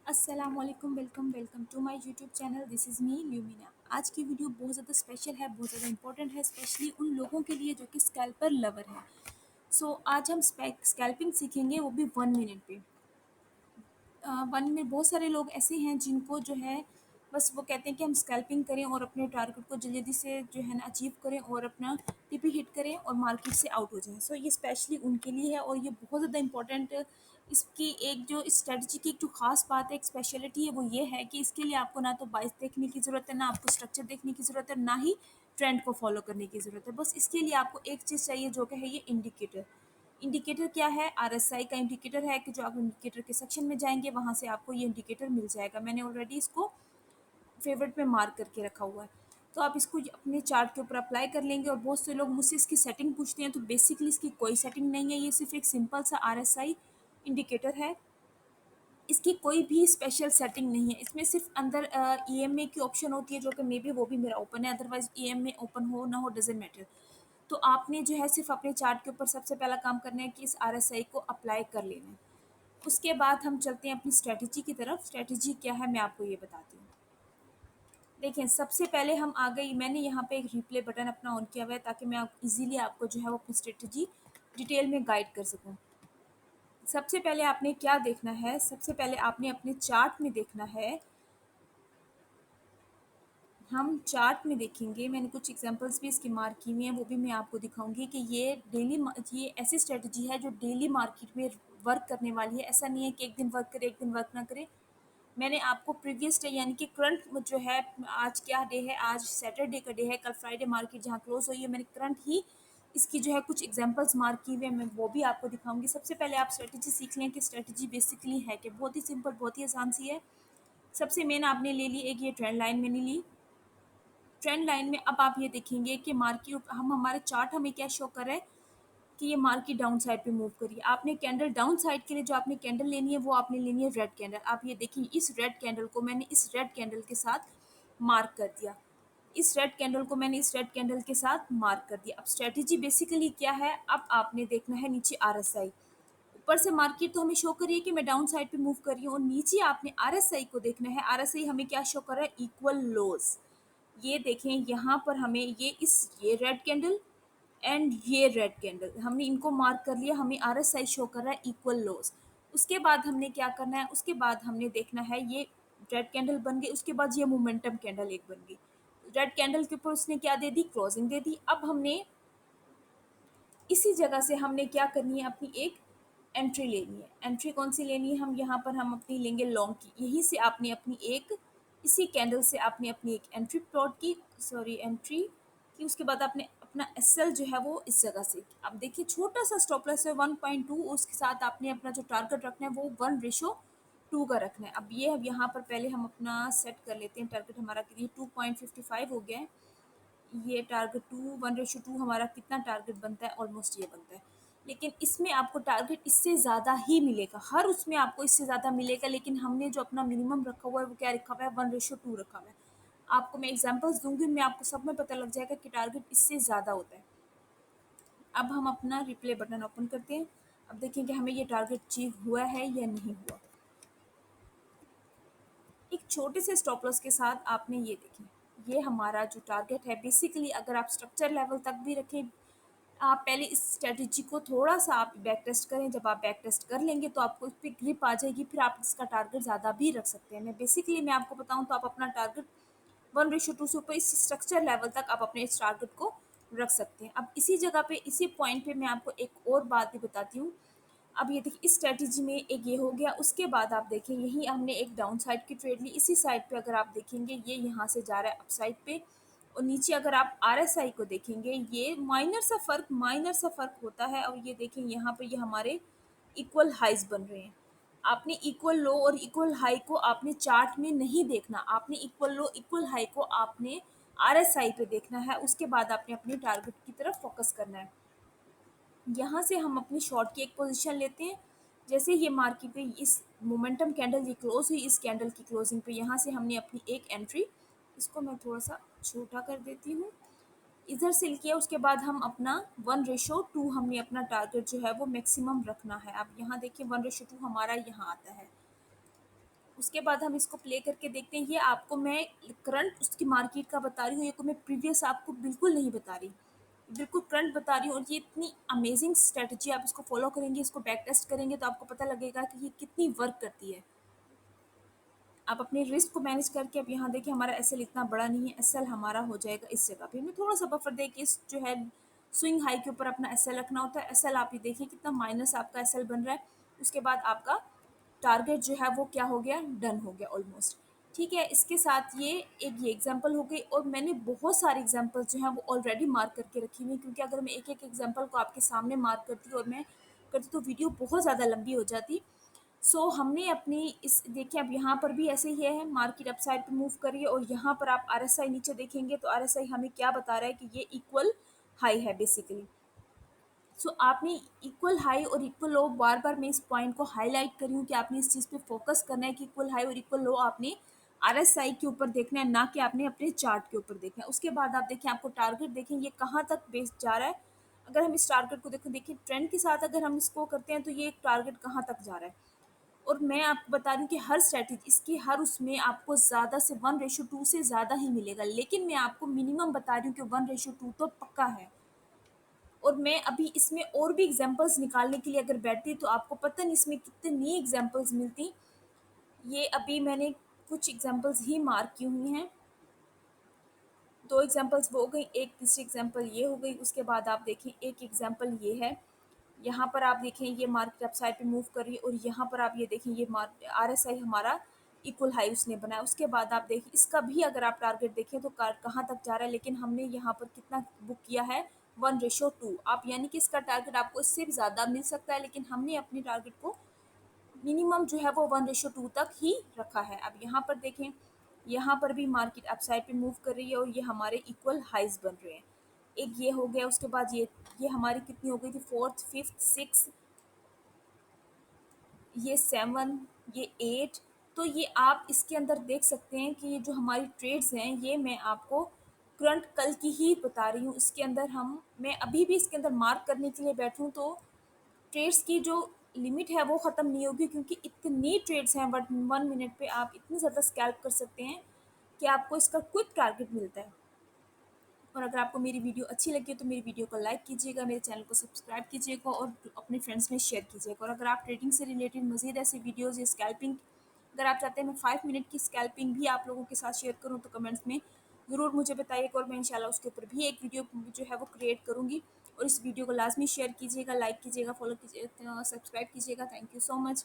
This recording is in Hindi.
अस्सलाम वालेकुम, welcome welcome to my YouTube channel. This is me Lumina. आज की वीडियो बहुत ज़्यादा स्पेशल है, बहुत ज़्यादा इंपॉर्टेंट है, स्पेशली उन लोगों के लिए जो कि स्कैल्पर लवर है। आज हम स्कैल्पिंग सीखेंगे, वो भी 1 मिनट पे। वन में बहुत सारे लोग ऐसे हैं जिनको जो है बस वो कहते हैं कि हम स्कैल्पिंग करें और अपने टारगेट को जल्दी से जो है ना अचीव करें और अपना टीपी हिट करें और मार्केट से आउट हो जाएं। ये स्पेशली उनके लिए है और ये बहुत ज़्यादा इंपॉर्टेंट। इसकी एक जो इस स्ट्रेटजी की एक जो खास बात है, एक स्पेशलिटी है, वो ये है कि इसके लिए आपको ना तो बाइस देखने की ज़रूरत है, ना आपको स्ट्रक्चर देखने की ज़रूरत है, ना ही ट्रेंड को फॉलो करने की ज़रूरत है। बस इसके लिए आपको एक चीज़ चाहिए जो कि है ये इंडिकेटर। इंडिकेटर क्या है? आरएसआई का इंडिकेटर है कि जो आप इंडिकेटर के सेक्शन में जाएंगे वहां से आपको ये इंडिकेटर मिल जाएगा। मैंने ऑलरेडी इसको फेवरेट में मार्क करके रखा हुआ है। तो आप इसको अपने चार्ट के ऊपर अप्लाई कर लेंगे। और बहुत से लोग मुझसे इसकी सेटिंग पूछते हैं, तो बेसिकली इसकी कोई सेटिंग नहीं है, ये सिर्फ एक सिंपल सा आरएसआई इंडिकेटर है। इसकी कोई भी स्पेशल सेटिंग नहीं है। इसमें सिर्फ अंदर ईएमए की ऑप्शन होती है, जो कि मे बी वो भी मेरा ओपन है, अदरवाइज ईएमए ओपन हो ना हो डजेंट मैटर। तो आपने जो है सिर्फ अपने चार्ट के ऊपर सबसे पहला काम करना है कि इस आरएसआई को अप्लाई कर लेना है। उसके बाद हम चलते हैं अपनी स्ट्रेटजी की तरफ। स्ट्रेटजी क्या है मैं आपको ये बताती हूँ। देखिए, सबसे पहले हम आ गई, मैंने यहाँ पे एक रिप्ले बटन अपना ऑन किया हुआ है ताकि मैं इजीली आपको जो है वो अपनी स्ट्रेटजी डिटेल में गाइड कर सकूँ। सबसे पहले आपने क्या देखना है? सबसे पहले आपने अपने चार्ट में देखना है। हम चार्ट में देखेंगे, मैंने कुछ एग्जांपल्स भी इसकी मार्क की हुई हैं, वो भी मैं आपको दिखाऊंगी कि ये ऐसी स्ट्रेटजी है जो डेली मार्केट में वर्क करने वाली है। ऐसा नहीं है कि एक दिन वर्क करे एक दिन वर्क ना करे। मैंने आपको प्रीवियस डे यानी कि करंट जो है, आज क्या डे है, आज सैटरडे का डे है, कल फ्राइडे मार्केट जहाँ क्लोज हुई है, मैंने करंट ही इसकी जो है कुछ एग्जांपल्स मार्क की हुए हैं, मैं वो भी आपको दिखाऊंगी। सबसे पहले आप स्ट्रेटजी सीख लें कि स्ट्रेटजी बेसिकली है कि बहुत ही सिंपल, बहुत ही आसान सी है। सबसे मेन आपने ले ली एक ये ट्रेंड लाइन मैंने ली। ट्रेंड लाइन में अब आप ये देखेंगे कि मार्केट, हम हमारे चार्ट हमें क्या शो कर रहा है कि ये मार्केट डाउन साइड पे मूव करिए। आपने कैंडल डाउन साइड के लिए जो आपने कैंडल लेनी है वो आपने लेनी है रेड कैंडल। आप ये देखिए, इस रेड कैंडल को मैंने इस रेड कैंडल के साथ मार्क कर दिया। इस रेड कैंडल को मैंने इस रेड कैंडल के साथ मार्क कर दिया। अब स्ट्रेटजी बेसिकली क्या है? अब आपने देखना है नीचे आरएसआई। ऊपर से मार्केट तो हमें शो करिए कि मैं डाउन साइड पे मूव कर रही हूँ, और नीचे आपने आरएसआई को देखना है। आरएसआई हमें क्या शो कर रहा है? इक्वल लोज। ये देखें, यहाँ पर हमें ये रेड कैंडल एंड ये रेड कैंडल, हमने इनको मार्क कर लिया। हमें आरएसआई शो कर रहा है इक्वल लोज। उसके बाद हमने क्या करना है? उसके बाद हमने देखना है, ये रेड कैंडल बन गई, उसके बाद ये मोमेंटम कैंडल एक बन गई। रेड कैंडल के ऊपर उसने क्या दे दी? क्लोजिंग दे दी। अब हमने इसी जगह से हमने क्या करनी है? अपनी एक एंट्री लेनी है। एंट्री कौन सी लेनी है? हम अपनी लेंगे लॉन्ग की। यहीं से आपने अपनी एक, इसी कैंडल से आपने अपनी एक एंट्री प्लॉट की, सॉरी एंट्री की। उसके बाद आपने अपना एसएल जो है वो इस जगह से। अब देखिए, छोटा सा स्टॉप लॉस है 1.2, उसके साथ आपने अपना जो टारगेट रखना है वो 1:2 का रखना है। अब यहाँ पर पहले हम अपना सेट कर लेते हैं टारगेट। हमारा ये 2.55 हो गया है। ये टारगेट 1:2 हमारा कितना टारगेट बनता है? ऑलमोस्ट ये बनता है। लेकिन इसमें आपको टारगेट इससे ज़्यादा ही मिलेगा, हर उसमें आपको इससे ज़्यादा मिलेगा। लेकिन हमने जो अपना मिनिमम रखा हुआ है वो क्या रखा हुआ है? 1:2 रखा हुआ है। आपको मैं एग्जांपल्स दूंगी, मैं आपको सब में पता लग जाएगा कि टारगेट इससे ज़्यादा होता है। अब हम अपना रिप्ले बटन ओपन करते हैं। अब देखें कि हमें ये टारगेट अचीव हुआ है या नहीं हुआ। एक छोटे से स्टॉप लॉस के साथ आपने ये देखें, ये हमारा जो टारगेट है, बेसिकली अगर आप स्ट्रक्चर लेवल तक भी रखें, आप पहले इस स्ट्रेटजी को थोड़ा सा आप बैक टेस्ट करें। जब आप बैक टेस्ट कर लेंगे तो आपको इस पर ग्रिप आ जाएगी, फिर आप इसका टारगेट ज़्यादा भी रख सकते हैं। मैं आपको बताऊं तो आप अपना टारगेट 1:2 से ऊपर इस स्ट्रक्चर लेवल तक आप अपने इस टारगेट को रख सकते हैं। अब इसी जगह पे, इसी पॉइंट पे मैं आपको एक और बात भी बताती हूँ। अब ये देखिए, इस स्ट्रेटजी में एक ये हो गया। उसके बाद आप देखें, यही हमने एक डाउन साइड की ट्रेड ली। इसी साइड पे अगर आप देखेंगे, ये यहाँ से जा रहा है अप साइड पे, और नीचे अगर आप आरएसआई को देखेंगे, ये माइनर सा फर्क होता है। और ये देखें, यहाँ पे ये हमारे इक्वल हाइज बन रहे हैं। आपने इक्वल लो और इक्वल हाई को आपने चार्ट में नहीं देखना, आपने इक्वल लो इक्वल हाई को आपने आरएसआई पे देखना है। उसके बाद आपने अपने टारगेट की तरफ फोकस करना है। यहाँ से हम अपनी शॉर्ट की एक पोजीशन लेते हैं। जैसे ये मार्केट पे इस मोमेंटम कैंडल ये क्लोज हुई, इस कैंडल की क्लोजिंग पे यहाँ से हमने अपनी एक एंट्री, इसको मैं थोड़ा सा छोटा कर देती हूँ, इधर से किया। उसके बाद हम अपना 1:2 हमने अपना टारगेट जो है वो मैक्सिमम रखना है। अब यहाँ देखिए 1:2 हमारा यहाँ आता है। उसके बाद हम इसको प्ले करके देखते हैं। ये आपको मैं करंट उसकी मार्केट का बता रही हूँ, ये को मैं प्रीवियस आपको बिल्कुल नहीं बता रही, बिल्कुल करंट बता रही हूँ। और ये इतनी अमेजिंग स्ट्रेटजी, आप इसको फॉलो करेंगे, इसको बैक टेस्ट करेंगे तो आपको पता लगेगा कि ये कितनी वर्क करती है। आप अपने रिस्क को मैनेज करके, अब यहाँ देखिए हमारा एसएल इतना बड़ा नहीं है, एसएल हमारा हो जाएगा इस जगह पे। हमें थोड़ा सा बफर दे के इस जो है स्विंग हाई के ऊपर अपना एसएल रखना होता है। एसएल आप ये देखिए कितना माइनस आपका एसएल बन रहा है। उसके बाद आपका टारगेट जो है वो क्या हो गया, डन हो गया ऑलमोस्ट। ठीक है, इसके साथ ये एग्जांपल हो गई। और मैंने बहुत सारे एग्जांपल्स जो हैं वो ऑलरेडी मार्क करके रखी हुई हैं, क्योंकि अगर मैं एक एक एग्जांपल को आपके सामने मार्क करती और मैं करती तो वीडियो बहुत ज़्यादा लंबी हो जाती। सो हमने अपनी इस देखिए, अब यहाँ पर भी ऐसे ही है, मार्केट अपसाइड पे मूव करिए और यहाँ पर आप आरएसआई नीचे देखेंगे तो आरएसआई हमें क्या बता रहा है कि ये इक्वल हाई है बेसिकली। सो आपने इक्वल हाई और इक्वल लो, बार बार मैं इस पॉइंट को हाईलाइट करी हूँ कि आपने इस चीज़ पे फोकस करना है कि इक्वल हाई और इक्वल लो आपने आरएसआई के ऊपर देखना है, ना कि आपने अपने चार्ट के ऊपर देखना है। उसके बाद आप देखें, आपको टारगेट देखें ये कहाँ तक बेस जा रहा है। अगर हम इस टारगेट को देखें, देखिए ट्रेंड के साथ अगर हम इसको करते हैं तो ये टारगेट कहाँ तक जा रहा है। और मैं आपको बता रही हूँ कि हर स्ट्रैटेजी इसकी हर उसमें आपको ज़्यादा से 1:2 से ज़्यादा ही मिलेगा, लेकिन मैं आपको मिनिमम बता रही हूँ कि 1:2 तो पक्का है। और मैं अभी इसमें और भी एग्जांपल्स निकालने के लिए अगर बैठती तो आपको पता नहीं इसमें कितनी एग्जांपल्स मिलती। ये अभी मैंने कुछ एग्जांपल्स ही मार्क की हुई हैं। 2 एग्जांपल्स वो हो गई, एक तीसरी एग्जांपल ये हो गई। उसके बाद आप देखें एक एग्जांपल ये है, यहाँ पर आप देखें ये मार्केट अपसाइड पे मूव कर रही है और यहाँ पर आप ये देखें ये आरएसआई हमारा इक्वल हाई उसने बनाया। उसके बाद आप देखिए इसका भी अगर आप टारगेट देखें तो कहाँ तक जा रहा है, लेकिन हमने यहाँ पर कितना बुक किया है, 1:2। आप यानी कि इसका टारगेट आपको इससे भी ज़्यादा मिल सकता है, लेकिन हमने अपने टारगेट को मिनिमम जो है वो 1:2 तक ही रखा है। अब यहाँ पर देखें, यहाँ पर भी मार्केट अपसाइड पे मूव कर रही है और ये हमारे इक्वल हाइज बन रहे हैं। एक ये हो गया, उसके बाद ये हमारी कितनी हो गई थी, फोर्थ, फिफ्थ, सिक्स, ये 7, ये 8। तो ये आप इसके अंदर देख सकते हैं कि ये जो हमारी ट्रेड्स हैं ये मैं आपको करंट कल की ही बता रही हूँ। इसके अंदर मैं अभी भी इसके अंदर मार्क करने के लिए बैठूँ तो ट्रेड्स की जो लिमिट है वो ख़त्म नहीं होगी, क्योंकि इतनी ट्रेड्स हैं, बट 1 मिनट पे आप इतनी ज़्यादा स्कैल्प कर सकते हैं कि आपको इसका क्विक टारगेट मिलता है। और अगर आपको मेरी वीडियो अच्छी लगी है तो मेरी वीडियो को लाइक कीजिएगा, मेरे चैनल को सब्सक्राइब कीजिएगा और अपने फ्रेंड्स में शेयर कीजिएगा। और अगर आप ट्रेडिंग से रिलेटेड मज़ीद ऐसे वीडियोज़ या स्कैल्पिंग, अगर आप चाहते हैं मैं 5 मिनट की स्कैल्पिंग भी आप लोगों के साथ शेयर करूँ तो कमेंट्स में ज़रूर मुझे बताइएगा और मैं इंशाल्लाह उसके ऊपर भी एक वीडियो जो है वो क्रिएट करूँगी। और इस वीडियो को लाजमी शेयर कीजिएगा, लाइक कीजिएगा, फॉलो कीजिएगा, सब्सक्राइब कीजिएगा। Thank you so much.